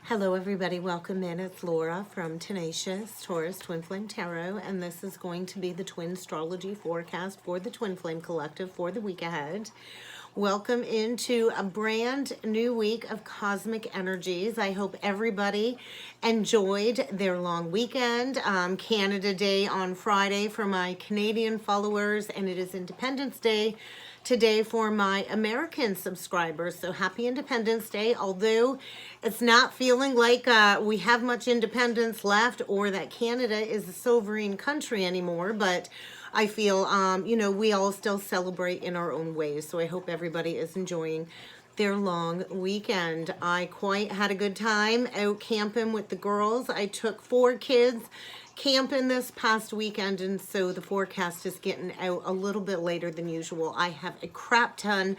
Hello everybody, welcome in. It's Laura from Tenacious Taurus Twin Flame Tarot, and this is going to be the Twin Astrology forecast for the Twin Flame Collective for the week ahead. Welcome into a brand new week of cosmic energies. I hope everybody enjoyed their long weekend. Canada Day on Friday for my Canadian followers, and it is Independence Day today for my American subscribers. So happy Independence Day, although it's not feeling like we have much independence left or that Canada is a sovereign country anymore, but I feel, we all still celebrate in our own ways. So I hope everybody is enjoying their long weekend. I quite had a good time out camping with the girls. I took 4 kids camping this past weekend, and so the forecast is getting out a little bit later than usual. I have a crap ton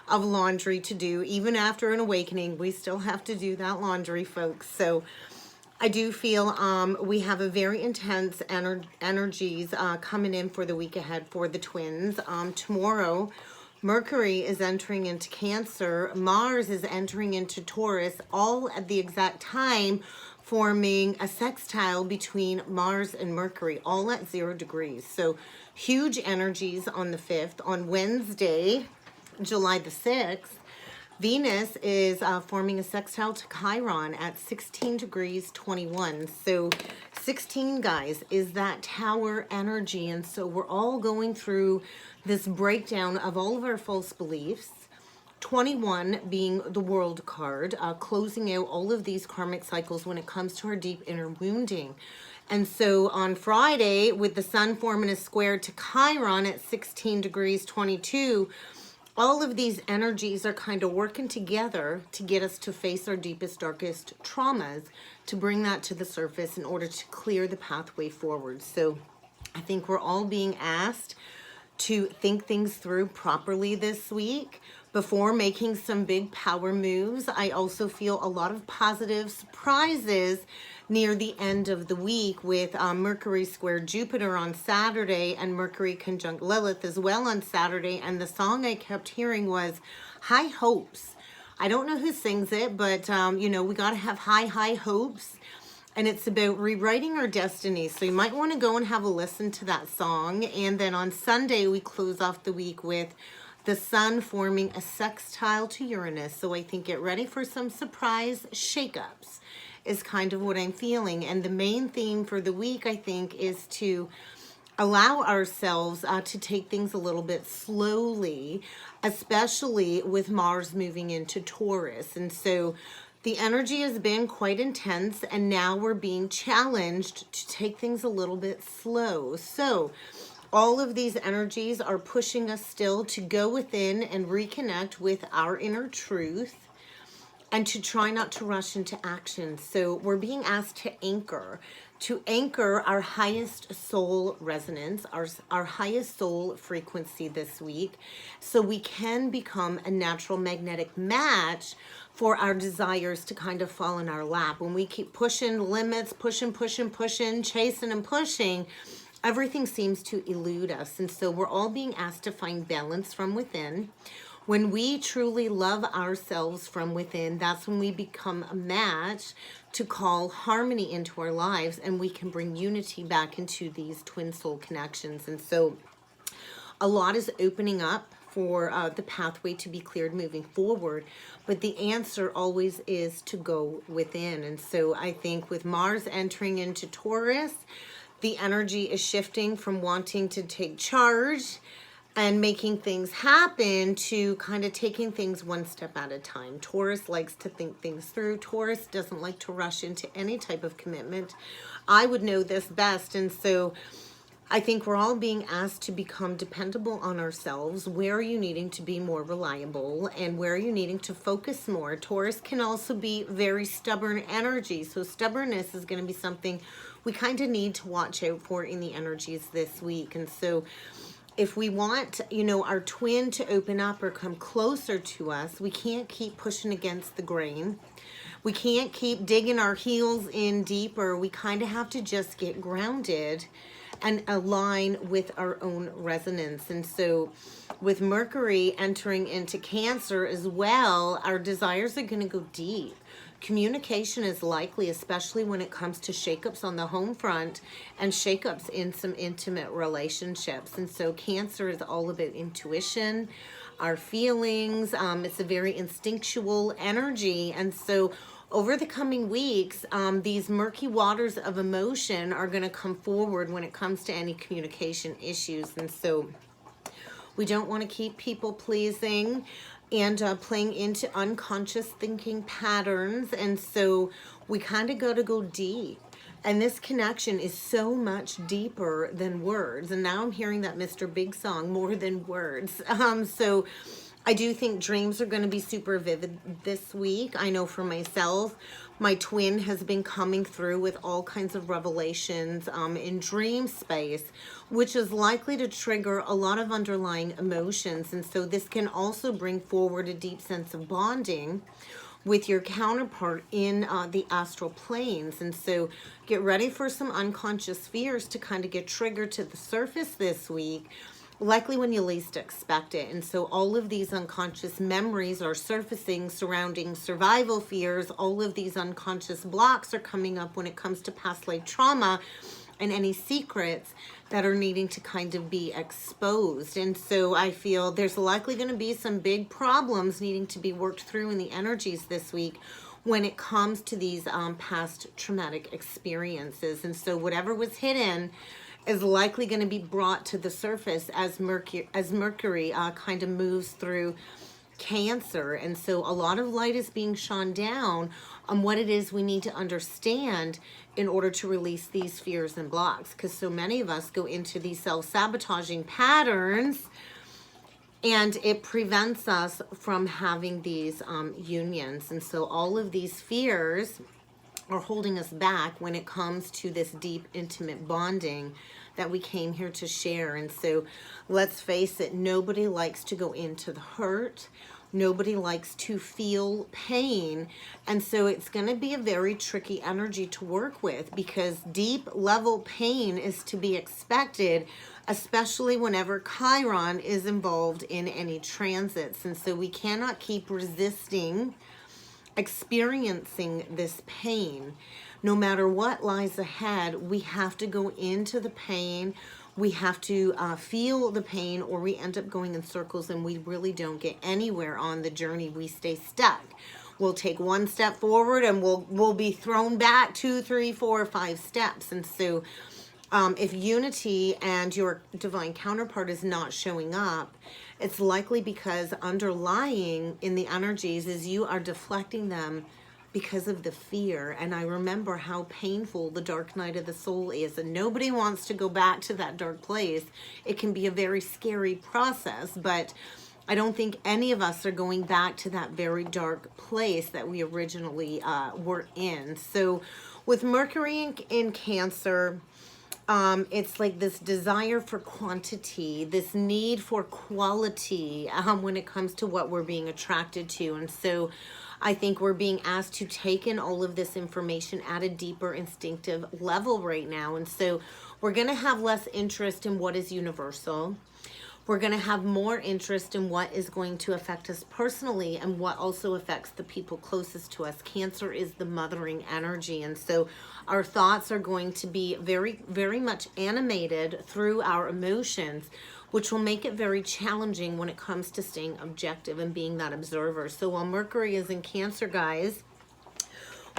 of laundry to do. Even after an awakening, we still have to do that laundry, folks. So I do feel we have a very intense energies coming in for the week ahead for the twins. Tomorrow, Mercury is entering into Cancer, Mars is entering into Taurus, all at the exact time, forming a sextile between Mars and Mercury, all at 0 degrees. So huge energies on the 5th. On Wednesday, July the 6th, Venus is forming a sextile to Chiron at 16 degrees 21. So 16, guys, is that tower energy. And so we're all going through this breakdown of all of our false beliefs. 21 being the World card, closing out all of these karmic cycles when it comes to our deep inner wounding. And so on Friday, with the sun forming a square to Chiron at 16 degrees 22, all of these energies are kind of working together to get us to face our deepest, darkest traumas, to bring that to the surface in order to clear the pathway forward. So I think we're all being asked to think things through properly this week before making some big power moves. I also feel a lot of positive surprises near the end of the week with Mercury square Jupiter on Saturday and Mercury conjunct Lilith as well on Saturday. And the song I kept hearing was High Hopes. I don't know who sings it, but we got to have high hopes. And it's about rewriting our destiny. So you might want to go and have a listen to that song. And then on Sunday, we close off the week with the sun forming a sextile to Uranus. So I think get ready for some surprise shakeups is kind of what I'm feeling. And the main theme for the week, I think, is to allow ourselves to take things a little bit slowly, especially with Mars moving into Taurus. And so the energy has been quite intense, and now we're being challenged to take things a little bit slow. So all of these energies are pushing us still to go within and reconnect with our inner truth and to try not to rush into action. So we're being asked to anchor our highest soul resonance, our highest soul frequency this week, so we can become a natural magnetic match for our desires to kind of fall in our lap. When we keep pushing limits, pushing, chasing and pushing, everything seems to elude us. And so we're all being asked to find balance from within. When we truly love ourselves from within, that's when we become a match to call harmony into our lives, and we can bring unity back into these twin soul connections. And so a lot is opening up for the pathway to be cleared moving forward, but the answer always is to go within. And so I think with Mars entering into Taurus, the energy is shifting from wanting to take charge and making things happen to kind of taking things one step at a time. Taurus likes to think things through. Taurus doesn't like to rush into any type of commitment. I would know this best. And so I think we're all being asked to become dependable on ourselves. Where are you needing to be more reliable, and where are you needing to focus more? Taurus can also be very stubborn energy. So stubbornness is going to be something we kind of need to watch out for in the energies this week. And so if we want, our twin to open up or come closer to us, we can't keep pushing against the grain. we can't keep digging our heels in deeper. We kind of have to just get grounded and align with our own resonance. And so with Mercury entering into Cancer as well, our desires are going to go deep. Communication is likely, especially when it comes to shakeups on the home front and shakeups in some intimate relationships. And so Cancer is all about intuition, our feelings. It's a very instinctual energy. And so over the coming weeks, these murky waters of emotion are going to come forward when it comes to any communication issues. And so we don't want to keep people pleasing and playing into unconscious thinking patterns. And so we kind of got to go deep. And this connection is so much deeper than words. And now I'm hearing that Mr. Big song, more than words. So I do think dreams are going to be super vivid this week. I know for myself, my twin has been coming through with all kinds of revelations in dream space, which is likely to trigger a lot of underlying emotions. And so this can also bring forward a deep sense of bonding with your counterpart in the astral planes. And so get ready for some unconscious fears to kind of get triggered to the surface this week, likely when you least expect it. And so all of these unconscious memories are surfacing surrounding survival fears. All of these unconscious blocks are coming up when it comes to past life trauma and any secrets that are needing to kind of be exposed. And so I feel there's likely going to be some big problems needing to be worked through in the energies this week when it comes to these past traumatic experiences. And so whatever was hidden is likely going to be brought to the surface as Mercury kind of moves through Cancer. And so a lot of light is being shone down on what it is we need to understand in order to release these fears and blocks, because so many of us go into these self-sabotaging patterns and it prevents us from having these unions. And so all of these fears are holding us back when it comes to this deep, intimate bonding that we came here to share. And so let's face it, nobody likes to go into the hurt. Nobody likes to feel pain. And so it's going to be a very tricky energy to work with, because deep level pain is to be expected, especially whenever Chiron is involved in any transits. And so we cannot keep resisting experiencing this pain. No matter what lies ahead, we have to go into the pain. We have to feel the pain, or we end up going in circles and we really don't get anywhere on the journey. We stay stuck. We'll take one step forward and we'll be thrown back 2, 3, 4, 5 steps. And so if unity and your divine counterpart is not showing up, it's likely because underlying in the energies is you are deflecting them because of the fear. And I remember how painful the dark night of the soul is, and nobody wants to go back to that dark place. It can be a very scary process, but I don't think any of us are going back to that very dark place that we originally were in. So with Mercury in Cancer, it's like this desire for quantity, this need for quality when it comes to what we're being attracted to. And so I think we're being asked to take in all of this information at a deeper instinctive level right now. And so we're going to have less interest in what is universal. We're going to have more interest in what is going to affect us personally and what also affects the people closest to us. Cancer is the mothering energy. And so our thoughts are going to be very, very much animated through our emotions, which will make it very challenging when it comes to staying objective and being that observer. So while Mercury is in Cancer, guys,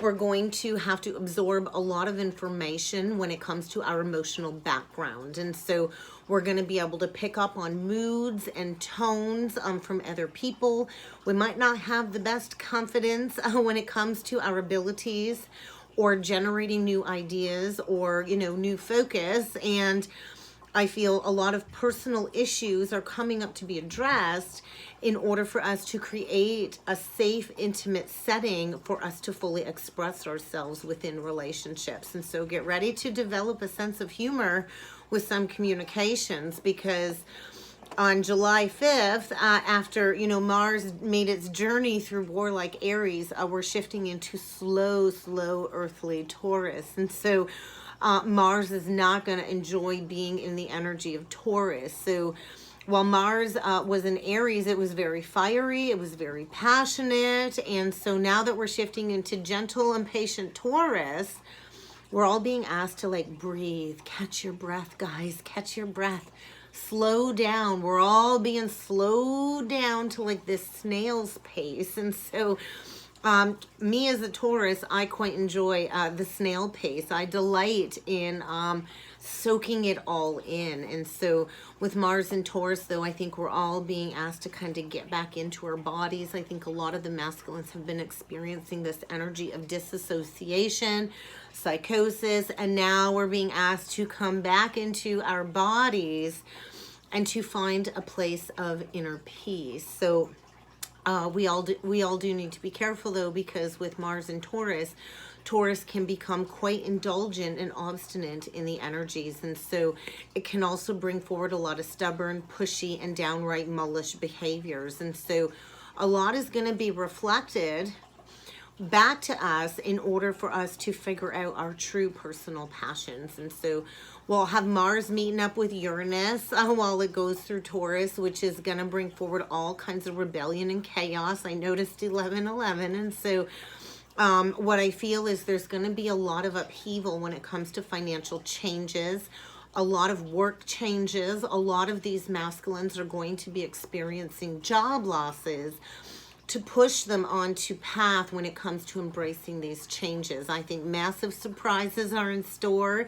we're going to have to absorb a lot of information when it comes to our emotional background. And so we're going to be able to pick up on moods and tones from other people. We might not have the best confidence when it comes to our abilities or generating new ideas or, new focus. And I feel a lot of personal issues are coming up to be addressed in order for us to create a safe, intimate setting for us to fully express ourselves within relationships. And so get ready to develop a sense of humor with some communications, because on July 5th, after, you know, Mars made its journey through warlike Aries, we're shifting into slow earthly Taurus. And so Mars is not going to enjoy being in the energy of Taurus. So while Mars was in Aries, it was very fiery, it was very passionate. And so now that we're shifting into gentle and patient Taurus, we're all being asked to like breathe, catch your breath, guys, catch your breath, slow down. We're all being slowed down to like this snail's pace. And so me as a Taurus, I quite enjoy the snail pace. I delight in soaking it all in. And so with Mars and Taurus, though, I think we're all being asked to kind of get back into our bodies. I think a lot of the masculines have been experiencing this energy of disassociation, psychosis, and now we're being asked to come back into our bodies and to find a place of inner peace. So we all do need to be careful, though, because with Mars and Taurus, Taurus can become quite indulgent and obstinate in the energies. And so it can also bring forward a lot of stubborn, pushy, and downright mullish behaviors. And so a lot is going to be reflected back to us in order for us to figure out our true personal passions. And so we'll have Mars meeting up with Uranus while it goes through Taurus, which is going to bring forward all kinds of rebellion and chaos. I noticed 11:11, and so what I feel is there's going to be a lot of upheaval when it comes to financial changes, a lot of work changes. A lot of these masculines are going to be experiencing job losses to push them onto path when it comes to embracing these changes. I think massive surprises are in store,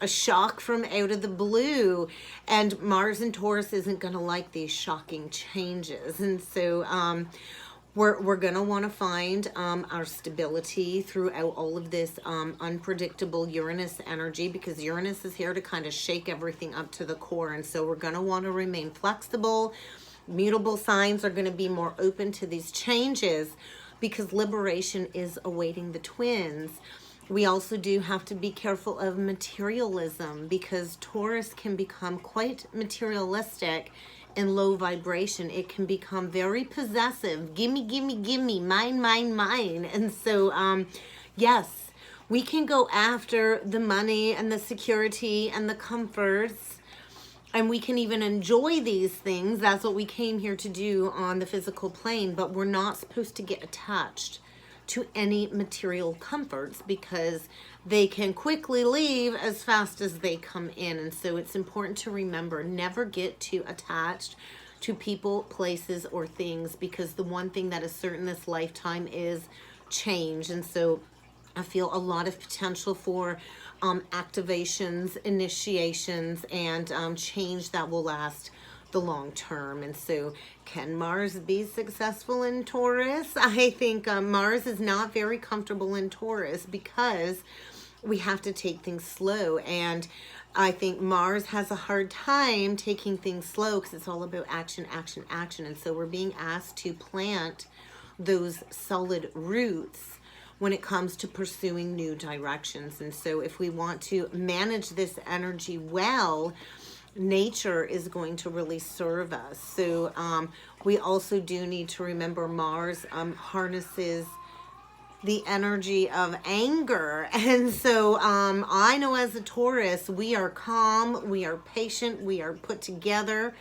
a shock from out of the blue, and Mars and Taurus isn't going to like these shocking changes. And so we're going to want to find our stability throughout all of this unpredictable Uranus energy, because Uranus is here to kind of shake everything up to the core. And so we're going to want to remain flexible. Mutable signs are going to be more open to these changes because liberation is awaiting the twins. We also do have to be careful of materialism, because Taurus can become quite materialistic and low vibration. It can become very possessive. Gimme, gimme, gimme, mine, mine, mine. And so, yes, we can go after the money and the security and the comforts, and we can even enjoy these things. That's what we came here to do on the physical plane, but we're not supposed to get attached to any material comforts, because they can quickly leave as fast as they come in. And so it's important to remember, never get too attached to people, places, or things, because the one thing that is certain this lifetime is change. And so I feel a lot of potential for activations, initiations, and change that will last the long term. And so can Mars be successful in Taurus? I think Mars is not very comfortable in Taurus because we have to take things slow. And I think Mars has a hard time taking things slow because it's all about action, action, action. And so we're being asked to plant those solid roots when it comes to pursuing new directions. And so if we want to manage this energy well, nature is going to really serve us. So we also do need to remember Mars harnesses the energy of anger. And so I know as a Taurus, we are calm, we are patient, we are put together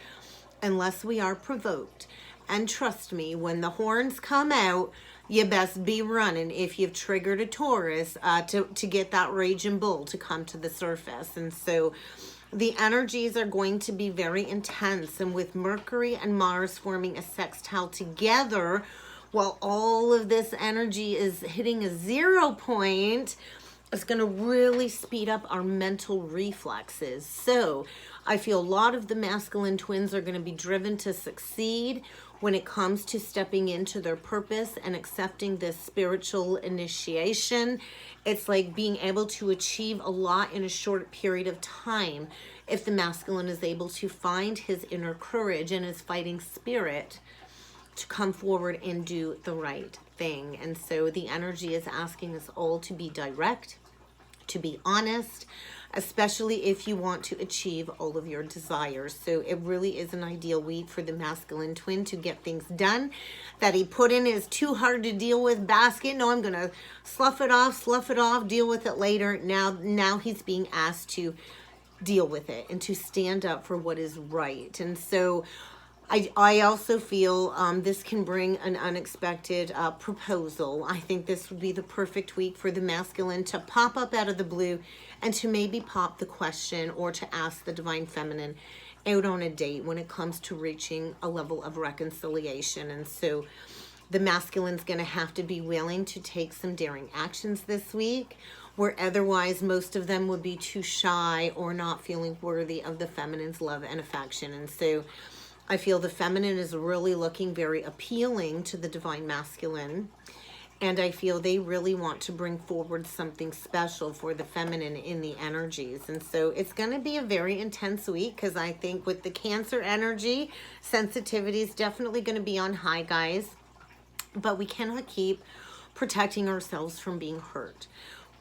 unless we are provoked. And trust me, when the horns come out, you best be running if you've triggered a Taurus to get that raging bull to come to the surface. And so the energies are going to be very intense. And with Mercury and Mars forming a sextile together, while all of this energy is hitting a 0 point, it's going to really speed up our mental reflexes. So I feel a lot of the masculine twins are going to be driven to succeed when it comes to stepping into their purpose and accepting this spiritual initiation. It's like being able to achieve a lot in a short period of time if the masculine is able to find his inner courage and his fighting spirit to come forward and do the right thing. And so the energy is asking us all to be direct, to be honest, especially if you want to achieve all of your desires. So it really is an ideal week for the masculine twin to get things done that he put in his too hard to deal with basket. No, I'm going to slough it off, deal with it later. Now he's being asked to deal with it and to stand up for what is right. And so I also feel this can bring an unexpected proposal. I think this would be the perfect week for the masculine to pop up out of the blue and to maybe pop the question or to ask the divine feminine out on a date when it comes to reaching a level of reconciliation. And so the masculine's going to have to be willing to take some daring actions this week, where otherwise most of them would be too shy or not feeling worthy of the feminine's love and affection. And so I feel the feminine is really looking very appealing to the divine masculine. And I feel they really want to bring forward something special for the feminine in the energies. And so it's going to be a very intense week, because I think with the Cancer energy, sensitivity is definitely going to be on high, guys. But we cannot keep protecting ourselves from being hurt.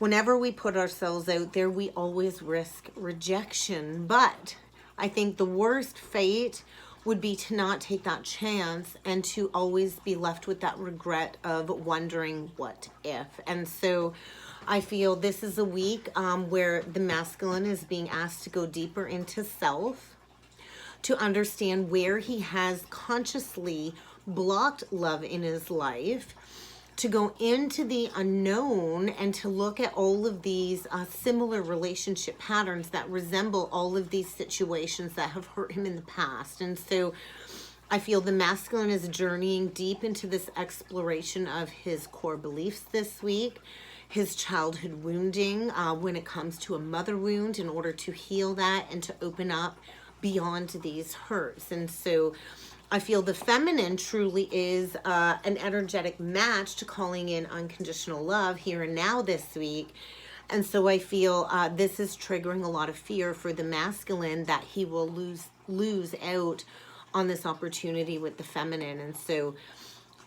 Whenever we put ourselves out there, we always risk rejection. But I think the worst fate would be to not take that chance and to always be left with that regret of wondering what if. And so I feel this is a week where the masculine is being asked to go deeper into self, to understand where he has consciously blocked love in his life, to go into the unknown and to look at all of these similar relationship patterns that resemble all of these situations that have hurt him in the past. And so I feel the masculine is journeying deep into this exploration of his core beliefs this week, his childhood wounding when it comes to a mother wound, in order to heal that and to open up beyond these hurts. And so I feel the feminine truly is an energetic match to calling in unconditional love here and now this week. And so I feel this is triggering a lot of fear for the masculine, that he will lose out on this opportunity with the feminine. And so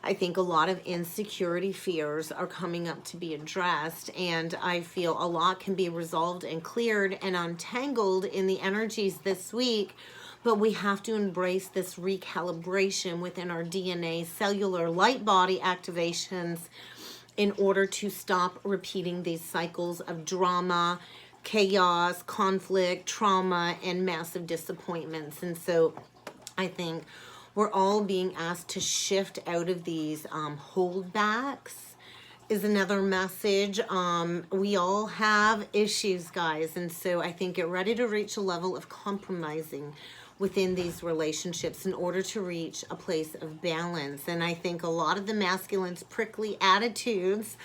I think a lot of insecurity fears are coming up to be addressed, and I feel a lot can be resolved and cleared and untangled in the energies this week. But we have to embrace this recalibration within our DNA, cellular light body activations, in order to stop repeating these cycles of drama, chaos, conflict, trauma, and massive disappointments. And so I think we're all being asked to shift out of these holdbacks is another message. We all have issues, guys. And so I think get ready to reach a level of compromising within these relationships in order to reach a place of balance. And I think a lot of the masculine's prickly attitudes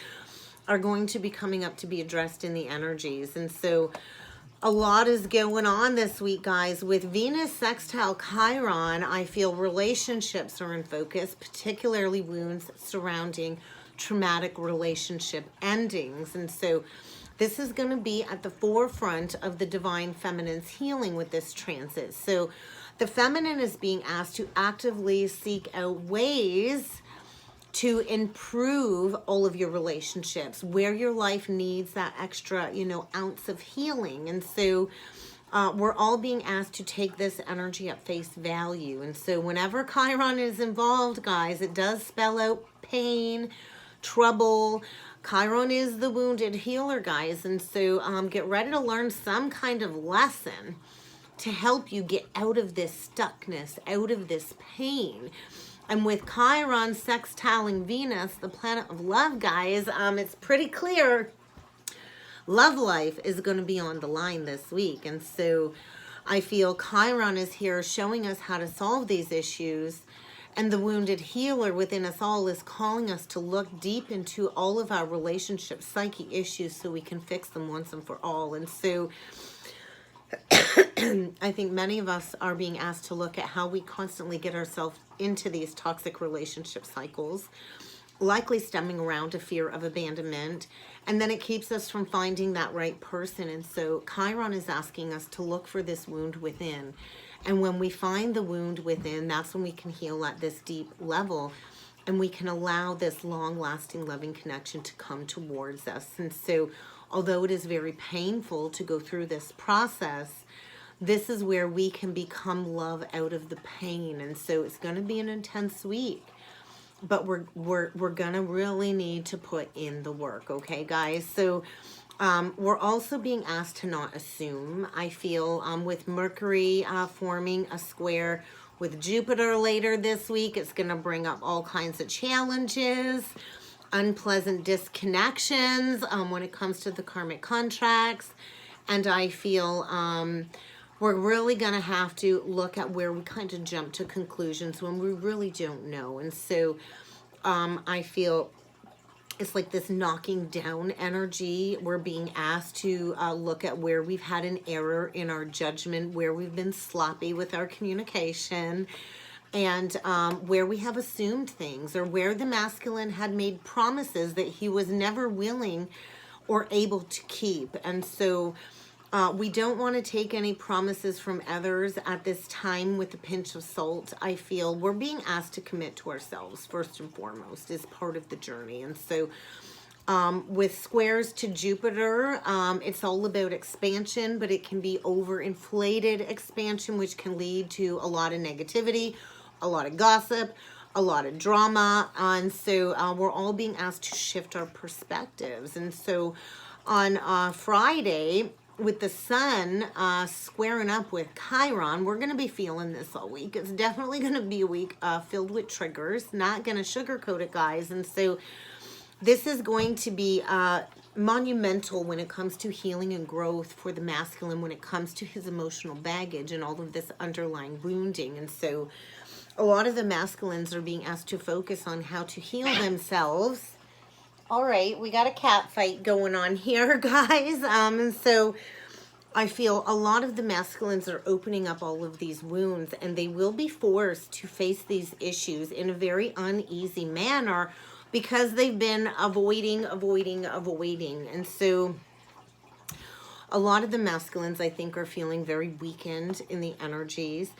are going to be coming up to be addressed in the energies. And so a lot is going on this week, guys. With Venus sextile Chiron, I feel relationships are in focus, particularly wounds surrounding traumatic relationship endings. And so this is going to be at the forefront of the divine feminine's healing with this transit. So the feminine is being asked to actively seek out ways to improve all of your relationships, where your life needs that extra, ounce of healing. And so we're all being asked to take this energy at face value. And so whenever Chiron is involved, guys, it does spell out pain, trouble. Chiron is the wounded healer, guys. And so get ready to learn some kind of lesson to help you get out of this stuckness, out of this pain. And with Chiron sextiling Venus, the planet of love, guys, it's pretty clear love life is going to be on the line this week. And so I feel Chiron is here showing us how to solve these issues. And the wounded healer within us all is calling us to look deep into all of our relationship psyche issues so we can fix them once and for all. And so I think many of us are being asked to look at how we constantly get ourselves into these toxic relationship cycles, likely stemming around a fear of abandonment. And then it keeps us from finding that right person. And so Chiron is asking us to look for this wound within. And when we find the wound within, that's when we can heal at this deep level. And we can allow this long-lasting loving connection to come towards us. And so although it is very painful to go through this process, this is where we can become love out of the pain. And so it's going to be an intense week, but we're going to really need to put in the work. Okay, guys? So we're also being asked to not assume. I feel with Mercury forming a square with Jupiter later this week, it's going to bring up all kinds of challenges, unpleasant disconnections when it comes to the karmic contracts. And I feel we're really going to have to look at where we kind of jump to conclusions when we really don't know. And so I feel it's like this knocking down energy. We're being asked to look at where we've had an error in our judgment, where we've been sloppy with our communication, and where we have assumed things, or where the masculine had made promises that he was never willing or able to keep. And so we don't want to take any promises from others at this time with a pinch of salt. I feel we're being asked to commit to ourselves first and foremost as part of the journey. And so with squares to Jupiter, it's all about expansion, but it can be overinflated expansion, which can lead to a lot of negativity, a lot of gossip, a lot of drama. And so we're all being asked to shift our perspectives. And so on Friday, with the sun squaring up with Chiron, we're going to be feeling this all week. It's definitely going to be a week filled with triggers. Not going to sugarcoat it, guys. And so this is going to be monumental when it comes to healing and growth for the masculine, when it comes to his emotional baggage and all of this underlying wounding. And so a lot of the masculines are being asked to focus on how to heal themselves. All right, we got a cat fight going on here, guys. And so I feel a lot of the masculines are opening up all of these wounds, and they will be forced to face these issues in a very uneasy manner because they've been avoiding. And so a lot of the masculines, I think, are feeling very weakened in the energies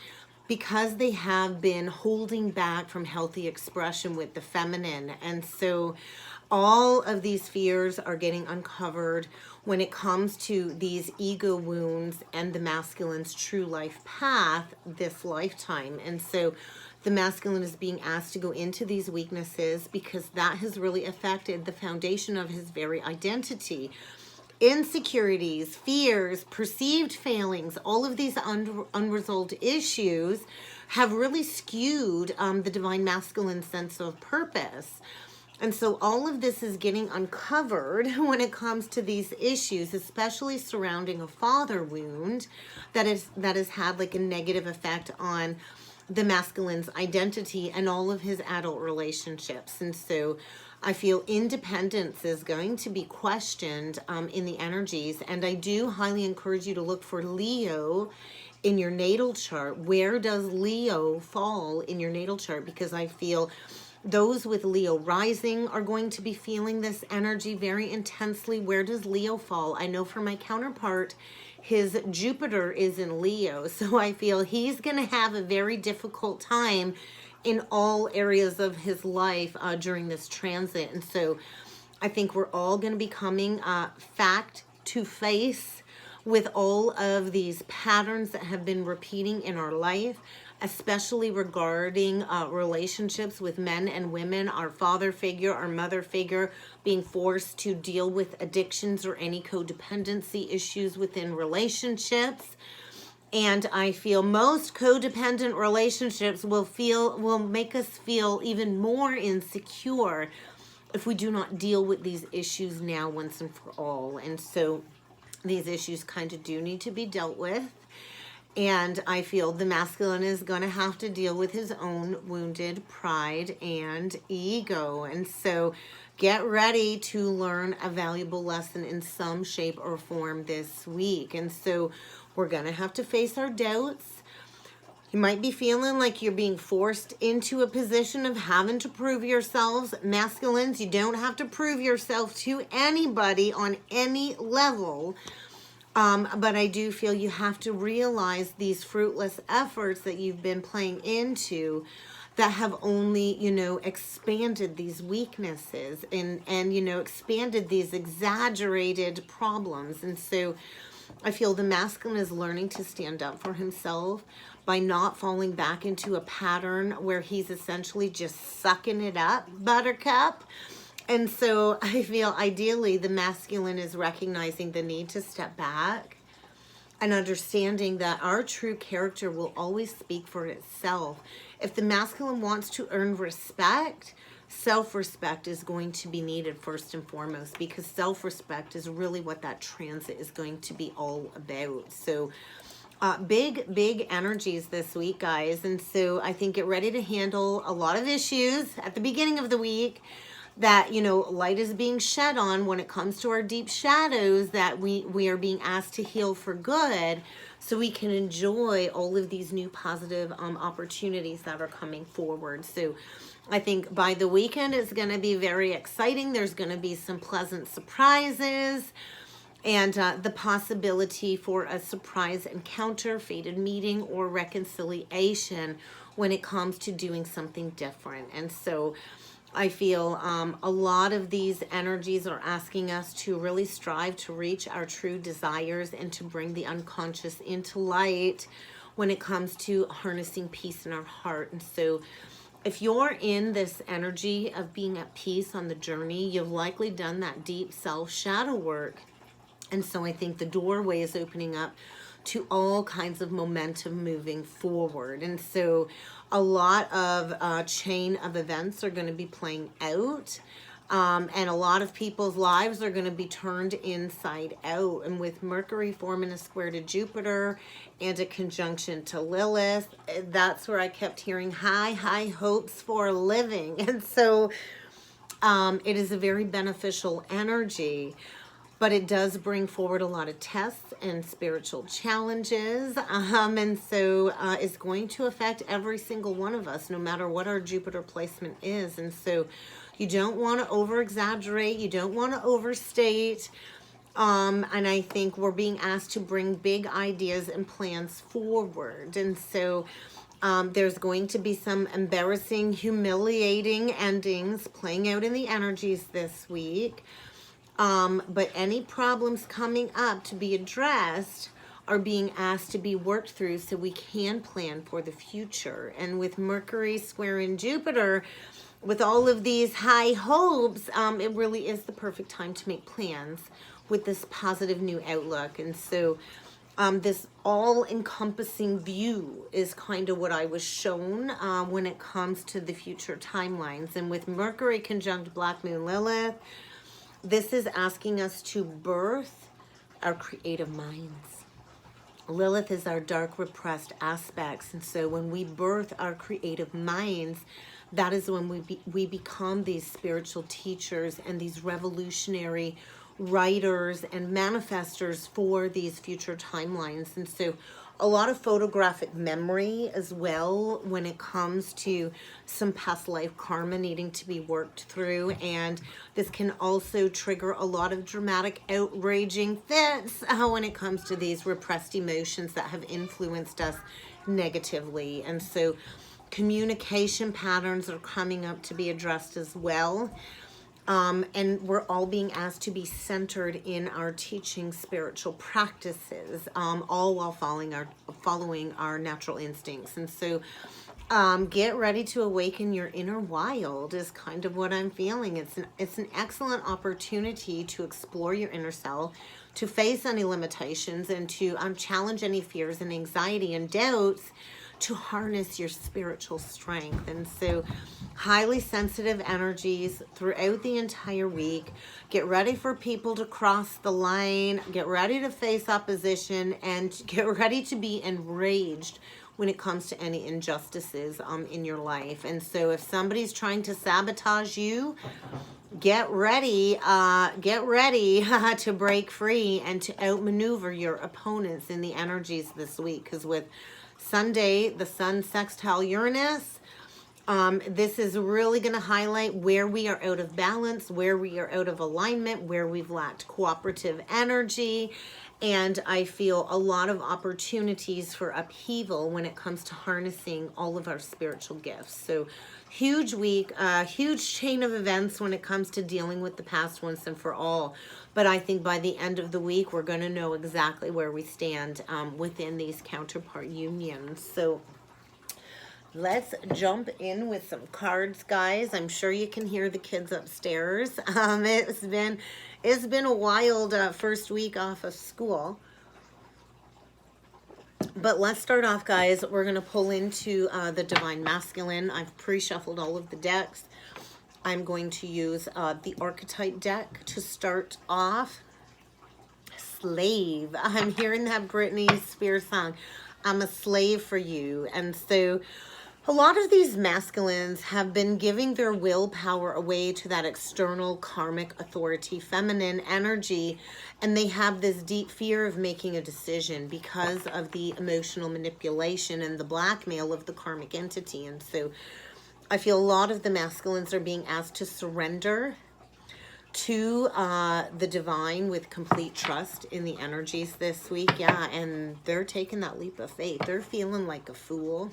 because they have been holding back from healthy expression with the feminine. And so all of these fears are getting uncovered when it comes to these ego wounds and the masculine's true life path this lifetime. And so the masculine is being asked to go into these weaknesses because that has really affected the foundation of his very identity. Insecurities, fears, perceived failings, all of these unresolved issues have really skewed the divine masculine sense of purpose. And so all of this is getting uncovered when it comes to these issues, especially surrounding a father wound that has had like a negative effect on the masculine's identity and all of his adult relationships. And so I feel independence is going to be questioned in the energies. And I do highly encourage you to look for Leo in your natal chart. Where does Leo fall in your natal chart? Because I feel those with Leo rising are going to be feeling this energy very intensely. Where does Leo fall? I know for my counterpart, his Jupiter is in Leo. So I feel he's going to have a very difficult time in all areas of his life during this transit. And so I think we're all going to be coming fact to face with all of these patterns that have been repeating in our life, especially regarding relationships with men and women, our father figure, our mother figure, being forced to deal with addictions or any codependency issues within relationships. And I feel most codependent relationships will make us feel even more insecure if we do not deal with these issues now once and for all. And so these issues kind of do need to be dealt with. And I feel the masculine is going to have to deal with his own wounded pride and ego. And so get ready to learn a valuable lesson in some shape or form this week. And so we're going to have to face our doubts. You might be feeling like you're being forced into a position of having to prove yourselves. Masculines, you don't have to prove yourself to anybody on any level. But I do feel you have to realize these fruitless efforts that you've been playing into, that have only, you know, expanded these weaknesses and you know, expanded these exaggerated problems. And so I feel the masculine is learning to stand up for himself by not falling back into a pattern where he's essentially just sucking it up, buttercup. And so I feel ideally the masculine is recognizing the need to step back and understanding that our true character will always speak for itself. If the masculine wants to earn respect, self-respect is going to be needed first and foremost, because self-respect is really what that transit is going to be all about. So big energies this week, guys. And so I think get ready to handle a lot of issues at the beginning of the week that, you know, light is being shed on when it comes to our deep shadows that we are being asked to heal for good, so we can enjoy all of these new positive opportunities that are coming forward. So I think by the weekend it's going to be very exciting. There's going to be some pleasant surprises and the possibility for a surprise encounter, fated meeting, or reconciliation when it comes to doing something different. And so I feel a lot of these energies are asking us to really strive to reach our true desires and to bring the unconscious into light when it comes to harnessing peace in our heart. And so if you're in this energy of being at peace on the journey, you've likely done that deep self shadow work. And so I think the doorway is opening up to all kinds of momentum moving forward. And so a lot of chain of events are going to be playing out. And a lot of people's lives are going to be turned inside out. And with Mercury forming a square to Jupiter and a conjunction to Lilith, that's where I kept hearing high hopes for a living. And so it is a very beneficial energy. But it does bring forward a lot of tests and spiritual challenges. And so it's going to affect every single one of us, no matter what our Jupiter placement is. And so you don't want to over-exaggerate. You don't want to overstate. And I think we're being asked to bring big ideas and plans forward. And so there's going to be some embarrassing, humiliating endings playing out in the energies this week. But any problems coming up to be addressed are being asked to be worked through so we can plan for the future. And with Mercury squaring Jupiter, with all of these high hopes, it really is the perfect time to make plans with this positive new outlook. And so this all-encompassing view is kind of what I was shown when it comes to the future timelines. And with Mercury conjunct Black Moon Lilith, this is asking us to birth our creative minds. Lilith is our dark repressed aspects. And so when we birth our creative minds, that is when we become these spiritual teachers and these revolutionary writers and manifestors for these future timelines. And so a lot of photographic memory as well when it comes to some past life karma needing to be worked through. And this can also trigger a lot of dramatic, outraging fits when it comes to these repressed emotions that have influenced us negatively. And so communication patterns are coming up to be addressed as well. And we're all being asked to be centered in our teaching spiritual practices, all while following our natural instincts. And so get ready to awaken your inner wild is kind of what I'm feeling. It's an excellent opportunity to explore your inner self, to face any limitations, and to challenge any fears and anxiety and doubts, to harness your spiritual strength. And so highly sensitive energies throughout the entire week. Get ready for people to cross the line. Get ready to face opposition and get ready to be enraged when it comes to any injustices in your life. And so if somebody's trying to sabotage you, get ready to break free and to outmaneuver your opponents in the energies this week. Because with Sunday, the sun sextile Uranus, This is really going to highlight where we are out of balance, where we are out of alignment, where we've lacked cooperative energy. And I feel a lot of opportunities for upheaval when it comes to harnessing all of our spiritual gifts. So huge week, huge chain of events when it comes to dealing with the past once and for all. But I think by the end of the week, we're going to know exactly where we stand within these counterpart unions. So let's jump in with some cards, guys. I'm sure you can hear the kids upstairs. It's been a wild first week off of school. But let's start off, guys. We're going to pull into the Divine Masculine. I've pre-shuffled all of the decks. I'm going to use the Archetype deck to start off. Slave. I'm hearing that Britney Spears song, I'm a slave for you. And so a lot of these masculines have been giving their willpower away to that external karmic authority, feminine energy, and they have this deep fear of making a decision because of the emotional manipulation and the blackmail of the karmic entity. And so I feel a lot of the masculines are being asked to surrender to the divine with complete trust in the energies this week. Yeah, and they're taking that leap of faith. They're feeling like a fool.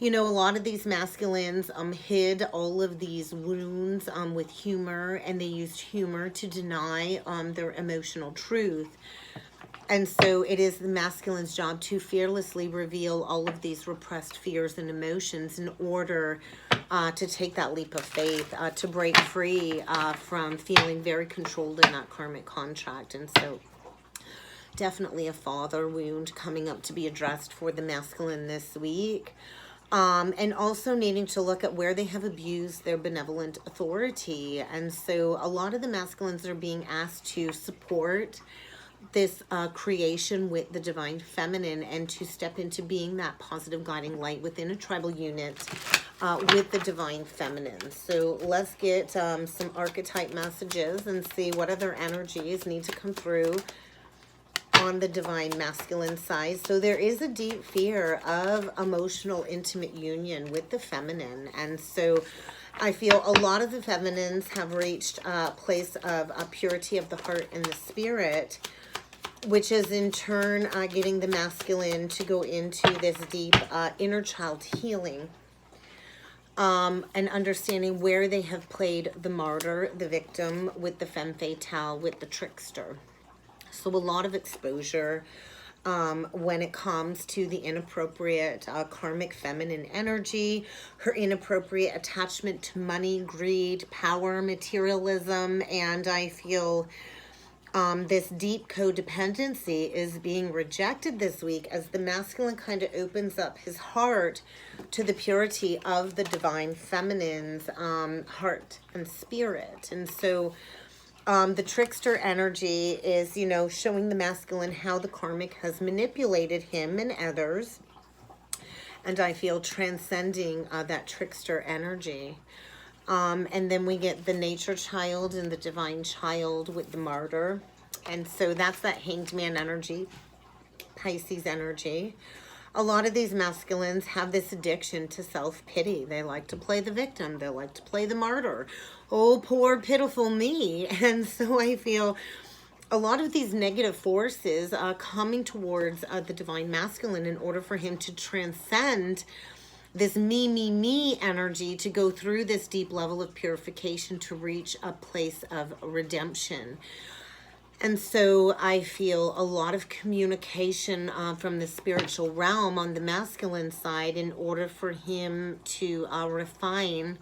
You know, a lot of these masculines hid all of these wounds with humor, and they used humor to deny their emotional truth. And so it is the masculine's job to fearlessly reveal all of these repressed fears and emotions in order to take that leap of faith, to break free from feeling very controlled in that karmic contract. And so definitely a father wound coming up to be addressed for the masculine this week. And also needing to look at where they have abused their benevolent authority. And so a lot of the masculines are being asked to support this creation with the divine feminine and to step into being that positive guiding light within a tribal unit with the divine feminine. So let's get some archetype messages and see what other energies need to come through on the divine masculine side. So there is a deep fear of emotional intimate union with the feminine. And so I feel a lot of the feminines have reached a place of purity of the heart and the spirit, which is in turn getting the masculine to go into this deep inner child healing and understanding where they have played the martyr, the victim, with the femme fatale, with the trickster. So a lot of exposure when it comes to the inappropriate karmic feminine energy, her inappropriate attachment to money, greed, power, materialism, and I feel this deep codependency is being rejected this week as the masculine kind of opens up his heart to the purity of the divine feminine's heart and spirit. And so the trickster energy is, you know, showing the masculine how the karmic has manipulated him and others. And I feel transcending that trickster energy. And then we get the nature child and the divine child with the martyr. And so that's that hanged man energy, Pisces energy. A lot of these masculines have this addiction to self-pity. They like to play the victim. They like to play the martyr. Oh, poor, pitiful me. And so I feel a lot of these negative forces coming towards the divine masculine in order for him to transcend this me energy, to go through this deep level of purification to reach a place of redemption. And so I feel a lot of communication from the spiritual realm on the masculine side in order for him to refine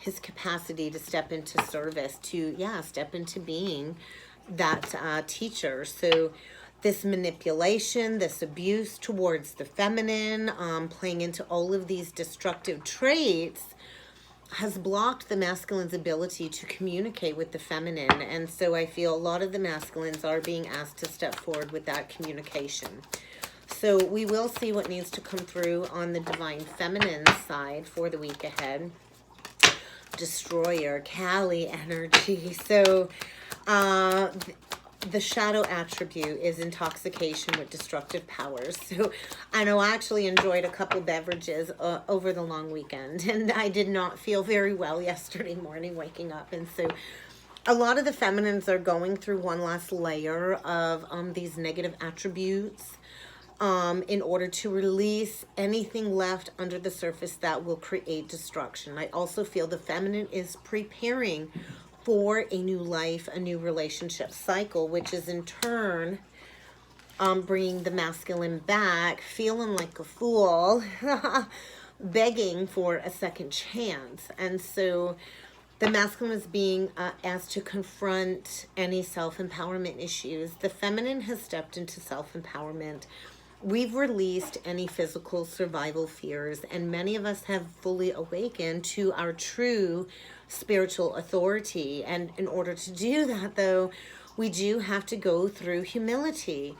his capacity to step into service, to, step into being that teacher. So this manipulation, this abuse towards the feminine, playing into all of these destructive traits has blocked the masculine's ability to communicate with the feminine. And so I feel a lot of the masculines are being asked to step forward with that communication. So we will see what needs to come through on the divine feminine side for the week ahead. Destroyer, Kali energy. So the shadow attribute is intoxication with destructive powers. So I know I actually enjoyed a couple beverages over the long weekend, and I did not feel very well yesterday morning waking up. And so a lot of the feminines are going through one last layer of these negative attributes in order to release anything left under the surface that will create destruction. I also feel the feminine is preparing for a new life, a new relationship cycle, which is in turn bringing the masculine back, feeling like a fool, begging for a second chance. And so the masculine is being asked to confront any self-empowerment issues. The feminine has stepped into self-empowerment. We've released any physical survival fears, and many of us have fully awakened to our true spiritual authority. And in order to do that, though, we do have to go through humility.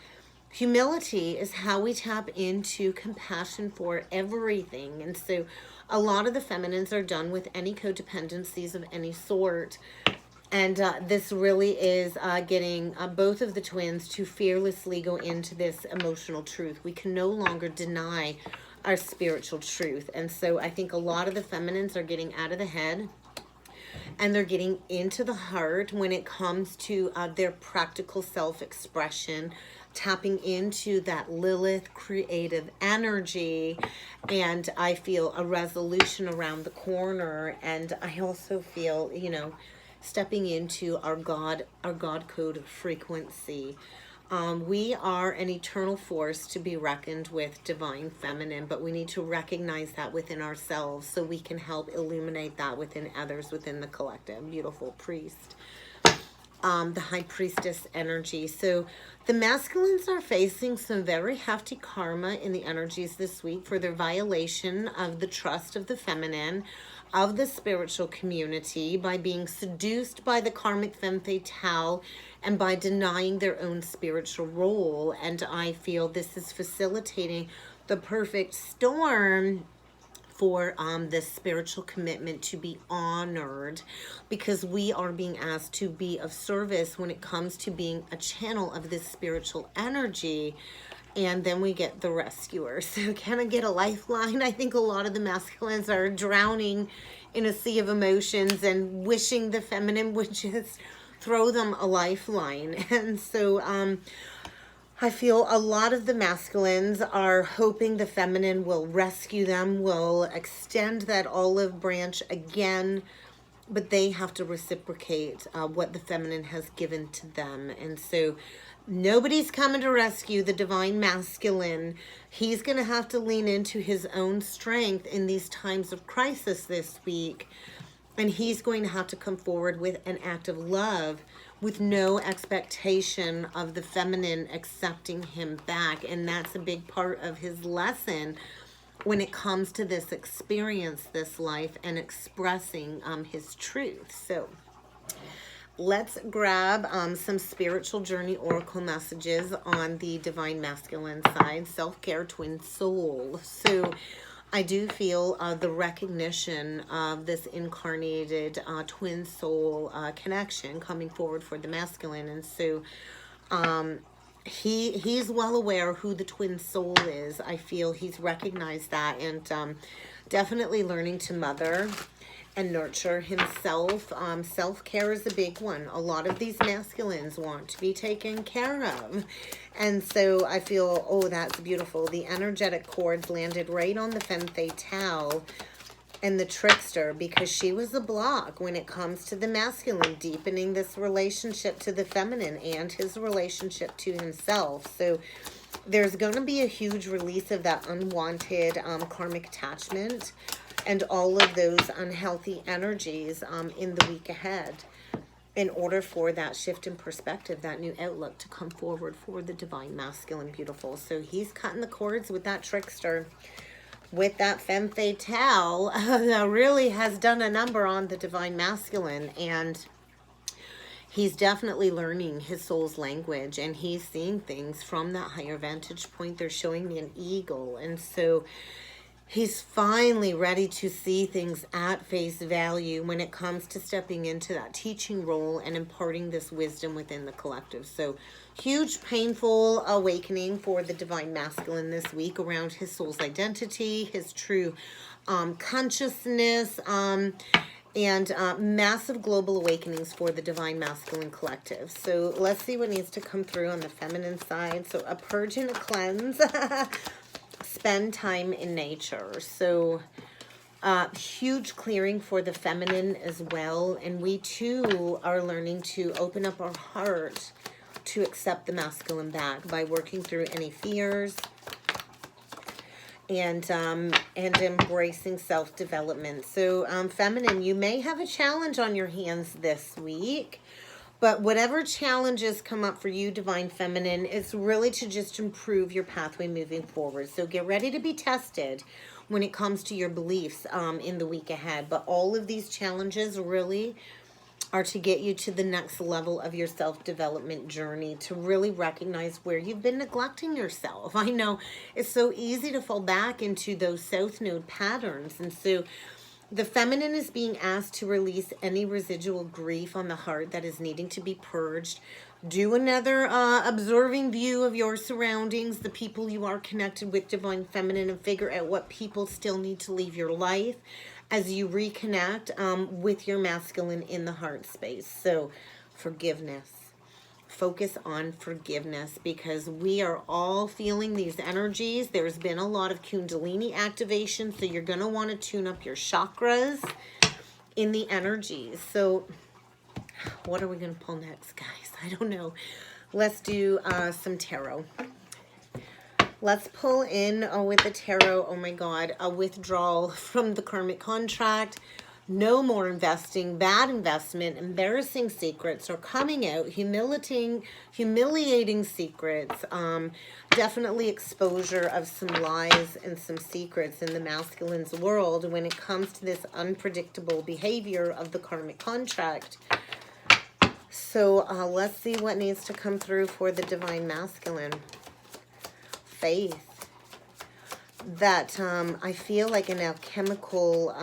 Humility is how we tap into compassion for everything. And so a lot of the feminines are done with any codependencies of any sort. And this really is getting both of the twins to fearlessly go into this emotional truth. We can no longer deny our spiritual truth. And so I think a lot of the feminines are getting out of the head and they're getting into the heart when it comes to their practical self-expression, tapping into that Lilith creative energy. And I feel a resolution around the corner. And I also feel, you know, stepping into our God code frequency. We are an eternal force to be reckoned with, divine feminine, but we need to recognize that within ourselves so we can help illuminate that within others, within the collective. Beautiful priest. The high priestess energy. So the masculines are facing some very hefty karma in the energies this week for their violation of the trust of the feminine, of the spiritual community, by being seduced by the karmic femme fatale and by denying their own spiritual role. And I feel this is facilitating the perfect storm for this spiritual commitment to be honored, because we are being asked to be of service when it comes to being a channel of this spiritual energy. And then we get the rescuer. So can I get a lifeline? I think a lot of the masculines are drowning in a sea of emotions and wishing the feminine would just throw them a lifeline. And so I feel a lot of the masculines are hoping the feminine will rescue them, will extend that olive branch again, but they have to reciprocate what the feminine has given to them. And so nobody's coming to rescue the divine masculine. He's going to have to lean into his own strength in these times of crisis this week. And he's going to have to come forward with an act of love with no expectation of the feminine accepting him back. And that's a big part of his lesson when it comes to this experience, this life, and expressing his truth. So let's grab some spiritual journey oracle messages on the divine masculine side, self-care, twin soul. So I do feel the recognition of this incarnated twin soul connection coming forward for the masculine. And so he's well aware who the twin soul is. I feel he's recognized that, and definitely learning to mother and nurture himself. Self-care is a big one. A lot of these masculines want to be taken care of. And so I feel, oh, that's beautiful. The energetic cords landed right on the femme fatale and the trickster, because she was a block when it comes to the masculine deepening this relationship to the feminine and his relationship to himself. So there's going to be a huge release of that unwanted karmic attachment and all of those unhealthy energies in the week ahead, in order for that shift in perspective, that new outlook to come forward for the divine masculine. Beautiful. So he's cutting the cords with that trickster, with that femme fatale that really has done a number on the divine masculine. And he's definitely learning his soul's language, and he's seeing things from that higher vantage point. They're showing me an eagle. And so He's finally ready to see things at face value when it comes to stepping into that teaching role and imparting this wisdom within the collective. So huge, painful awakening for the divine masculine this week around his soul's identity, his true consciousness, and massive global awakenings for the divine masculine collective. So let's see what needs to come through on the feminine side. So a purge and a cleanse. Spend time in nature. So huge clearing for the feminine as well. And we too are learning to open up our heart to accept the masculine back by working through any fears and embracing self-development. So feminine, you may have a challenge on your hands this week. But whatever challenges come up for you, Divine Feminine, it's really to just improve your pathway moving forward. So get ready to be tested when it comes to your beliefs in the week ahead. But all of these challenges really are to get you to the next level of your self-development journey, to really recognize where you've been neglecting yourself. I know it's so easy to fall back into those South Node patterns. And so the feminine is being asked to release any residual grief on the heart that is needing to be purged. Do another observing view of your surroundings, the people you are connected with, Divine Feminine, and figure out what people still need to leave your life as you reconnect with your masculine in the heart space. So forgiveness. Focus on forgiveness, because we are all feeling these energies. There's been a lot of Kundalini activation, so you're going to want to tune up your chakras in the energies. So what are we going to pull next, guys? I don't know. Let's do some tarot. Let's pull in with the tarot, oh my God, a withdrawal from the karmic contract. No more investing, bad investment, embarrassing secrets are coming out, humiliating secrets, definitely exposure of some lies and some secrets in the masculine's world when it comes to this unpredictable behavior of the karmic contract. So let's see what needs to come through for the divine masculine. Faith. That I feel like an alchemical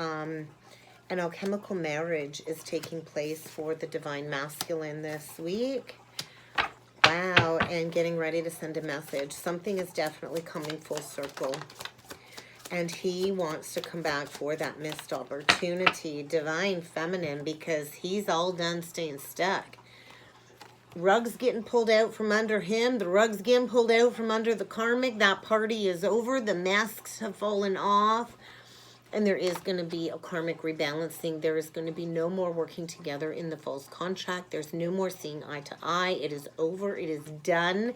marriage is taking place for the divine masculine this week. Wow, and getting ready to send a message. Something is definitely coming full circle. And he wants to come back for that missed opportunity, Divine Feminine, because he's all done staying stuck. Rugs getting pulled out from under him. The rugs getting pulled out from under the karmic. That party is over. The masks have fallen off. And there is going to be a karmic rebalancing. There is going to be no more working together in the false contract. There's no more seeing eye to eye. It is over. It is done.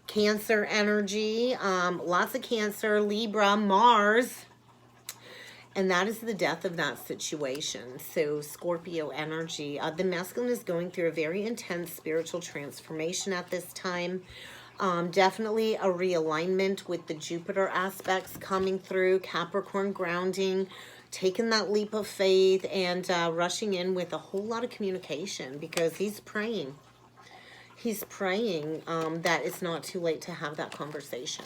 Cancer energy. Lots of Cancer, Libra, Mars. And that is the death of that situation. So Scorpio energy. The masculine is going through a very intense spiritual transformation at this time. Definitely a realignment with the Jupiter aspects coming through. Capricorn grounding. Taking that leap of faith and rushing in with a whole lot of communication, because he's praying. He's praying that it's not too late to have that conversation.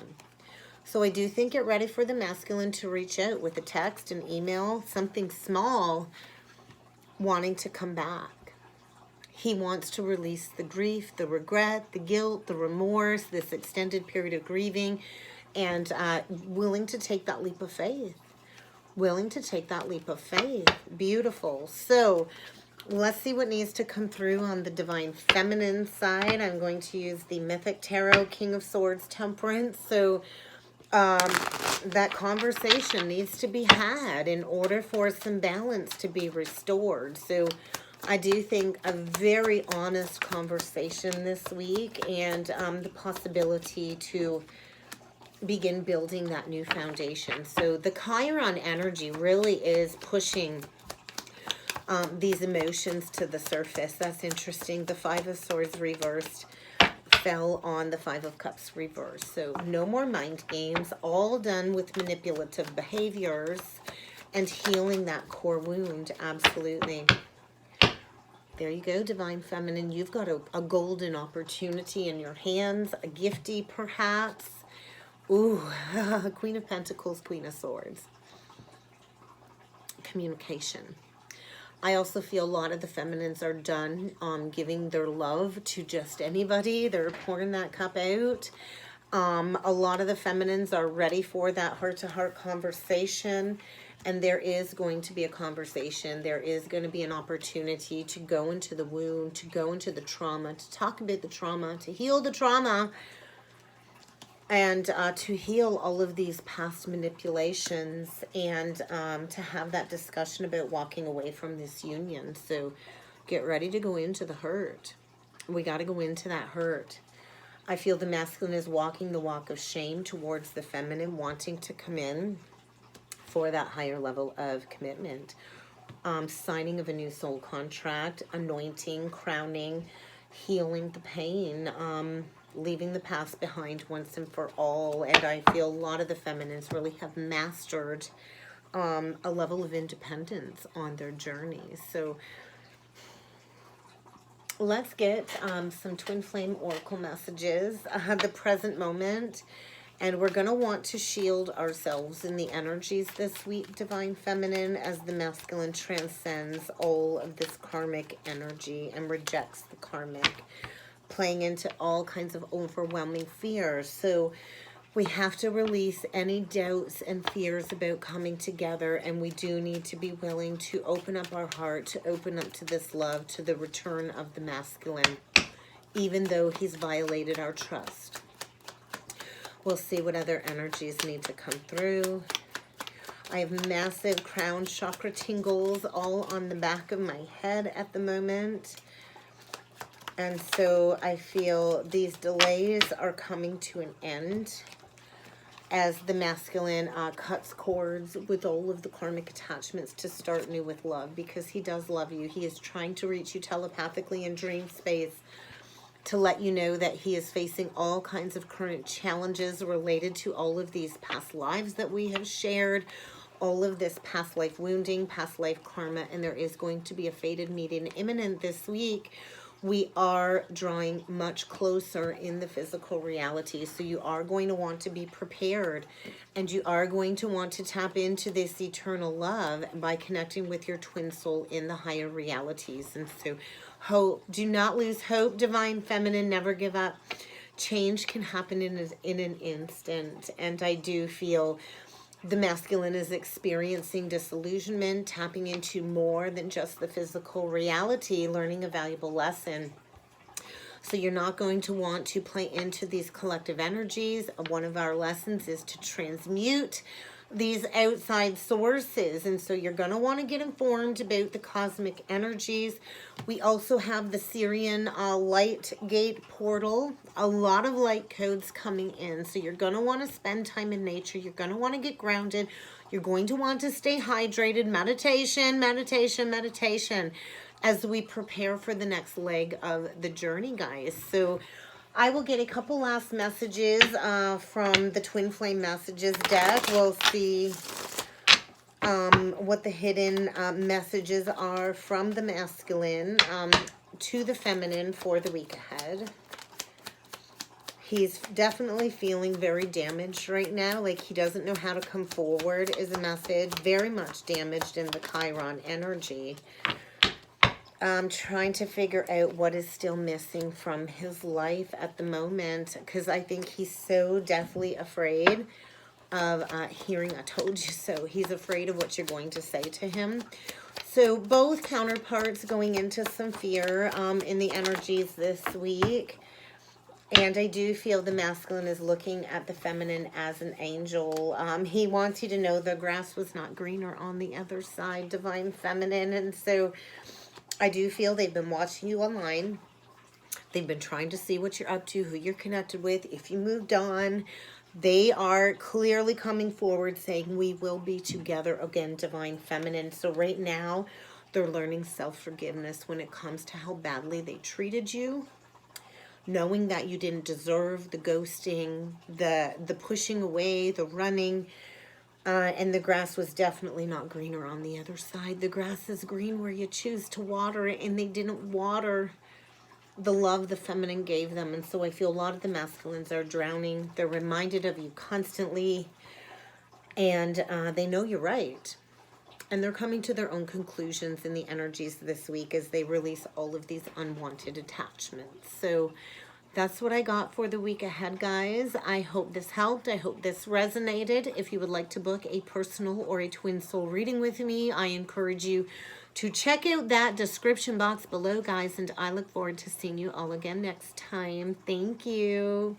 So I do think get ready for the masculine to reach out with a text, an email, something small, wanting to come back. He wants to release the grief, the regret, the guilt, the remorse, this extended period of grieving, and willing to take that leap of faith. Willing to take that leap of faith. Beautiful. So let's see what needs to come through on the Divine Feminine side. I'm going to use the Mythic Tarot, King of Swords, Temperance. So that conversation needs to be had in order for some balance to be restored. So I do think a very honest conversation this week, and the possibility to begin building that new foundation. So the Chiron energy really is pushing these emotions to the surface. That's interesting. The Five of Swords reversed fell on the Five of Cups reverse. So no more mind games, all done with manipulative behaviors and healing that core wound. Absolutely. There you go, Divine Feminine. You've got a golden opportunity in your hands, a gifty perhaps. Ooh, Queen of Pentacles, Queen of Swords. communication. I also feel a lot of the feminines are done giving their love to just anybody. They're pouring that cup out. A lot of the feminines are ready for that heart-to-heart conversation, and there is going to be a conversation. There is going to be an opportunity to go into the wound, to go into the trauma, to talk about the trauma, to heal the trauma, and to heal all of these past manipulations, and to have that discussion about walking away from this union. So get ready to go into the hurt. We got to go into that hurt. I feel the masculine is walking the walk of shame towards the feminine, wanting to come in for that higher level of commitment. Signing of a new soul contract, anointing, crowning, healing the pain, leaving the past behind once and for all. And I feel a lot of the feminines really have mastered a level of independence on their journey. So let's get some twin flame oracle messages, the present moment. And we're going to want to shield ourselves in the energies this week, Divine Feminine, as the masculine transcends all of this karmic energy and rejects the karmic, playing into all kinds of overwhelming fears. So we have to release any doubts and fears about coming together, and we do need to be willing to open up our heart, to open up to this love, to the return of the masculine, even though he's violated our trust. We'll see what other energies need to come through. I have massive crown chakra tingles all on the back of my head at the moment. And so I feel these delays are coming to an end as the masculine cuts cords with all of the karmic attachments to start new with love, because he does love you. He is trying to reach you telepathically in dream space to let you know that he is facing all kinds of current challenges related to all of these past lives that we have shared, all of this past life wounding, past life karma, and there is going to be a fated meeting imminent this week. We are drawing much closer in the physical reality, so you are going to want to be prepared, and you are going to want to tap into this eternal love by connecting with your twin soul in the higher realities. And so hope, do not lose hope, Divine Feminine, never give up. Change can happen in an instant, and I do feel the masculine is experiencing disillusionment, tapping into more than just the physical reality, learning a valuable lesson. So you're not going to want to play into these collective energies. One of our lessons is to transmute these outside sources, and so you're going to want to get informed about the cosmic energies. We also have the Syrian light gate portal, a lot of light codes coming in, so you're going to want to spend time in nature. You're going to want to get grounded. You're going to want to stay hydrated. Meditation, meditation, meditation, as we prepare for the next leg of the journey, guys. So I will get a couple last messages from the Twin Flame Messages deck. We'll see what the hidden messages are from the masculine to the feminine for the week ahead. He's definitely feeling very damaged right now, like he doesn't know how to come forward is a message. Very much damaged in the Chiron energy. Trying to figure out what is still missing from his life at the moment, because I think he's so deathly afraid of hearing "I told you so." He's afraid of what you're going to say to him. So both counterparts going into some fear in the energies this week. And I do feel the masculine is looking at the feminine as an angel. He wants you to know the grass was not greener on the other side, Divine Feminine. And so I do feel they've been watching you online. They've been trying to see what you're up to, who you're connected with, if you moved on. They are clearly coming forward saying, we will be together again, Divine Feminine. So right now, they're learning self-forgiveness when it comes to how badly they treated you. Knowing that you didn't deserve the ghosting, the pushing away, the running. And the grass was definitely not greener on the other side. The grass is green where you choose to water it, and they didn't water the love the feminine gave them. And so I feel a lot of the masculines are drowning. They're reminded of you constantly, and they know you're right. And they're coming to their own conclusions in the energies this week as they release all of these unwanted attachments. So that's what I got for the week ahead, guys. I hope this helped. I hope this resonated. If you would like to book a personal or a twin soul reading with me, I encourage you to check out that description box below, guys. And I look forward to seeing you all again next time. Thank you.